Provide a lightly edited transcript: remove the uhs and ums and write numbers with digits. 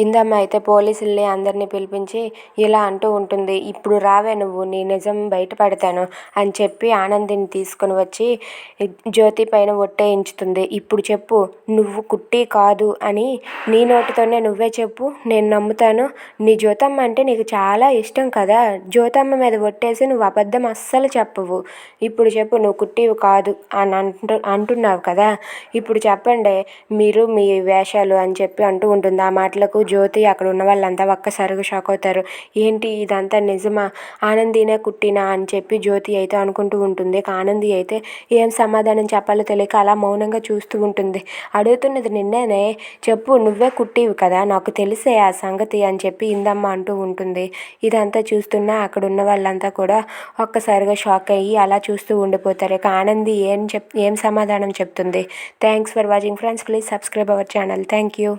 ఇందమ్మ అయితే పోలీసుల్ని అందరినీ పిలిపించి ఇలా అంటూ ఉంటుంది. ఇప్పుడు రావే నువ్వు, నీ నిజం బయటపడతాను అని చెప్పి ఆనందిని తీసుకొని వచ్చి జ్యోతి పైన ఒట్టేయించుతుంది. ఇప్పుడు చెప్పు, నువ్వు కుట్టి కాదు అని నీ నోటితోనే నువ్వే చెప్పు, నేను నమ్ముతాను. నీ జ్యోతమ్మ అంటే నీకు చాలా ఇష్టం కదా, జ్యోతమ్మ మీద ఒట్టేసి నువ్వు అబద్ధం అస్సలు చెప్పవు. ఇప్పుడు చెప్పు, నువ్వు కుట్టివి కాదు అని అంటున్నావు కదా, ఇప్పుడు చెప్పండి మీరు మీ వేషాలు అని చెప్పి అంటూ ఉంటుంది. ఆ మాటలకు జ్యోతి అక్కడ ఉన్న వాళ్ళంతా ఒక్కసారిగా షాక్ అవుతారు. ఏంటి ఇదంతా నిజమా, ఆనందినే కుట్టినా అని చెప్పి జ్యోతి అయితే అనుకుంటూ ఉంటుంది. ఆనంది అయితే ఏం సమాధానం చెప్పాలో తెలియక అలా మౌనంగా చూస్తూ ఉంటుంది. అడుగుతున్నది నిన్నేనే, చెప్పు నువ్వే కుట్టివి కదా, నాకు తెలిసే ఆ సంగతి అని చెప్పి ఇందమ్మ అంటూ ఉంటుంది. ఇదంతా చూస్తున్నా అక్కడ ఉన్న వాళ్ళంతా కూడా ఒక్కసారిగా షాక్ అయ్యి అలా చూస్తూ ఉండిపోతారు. ఇక ఆనంది ఏం సమాధానం చెప్తుంది. Thanks for watching friends, please subscribe our channel. Thank you.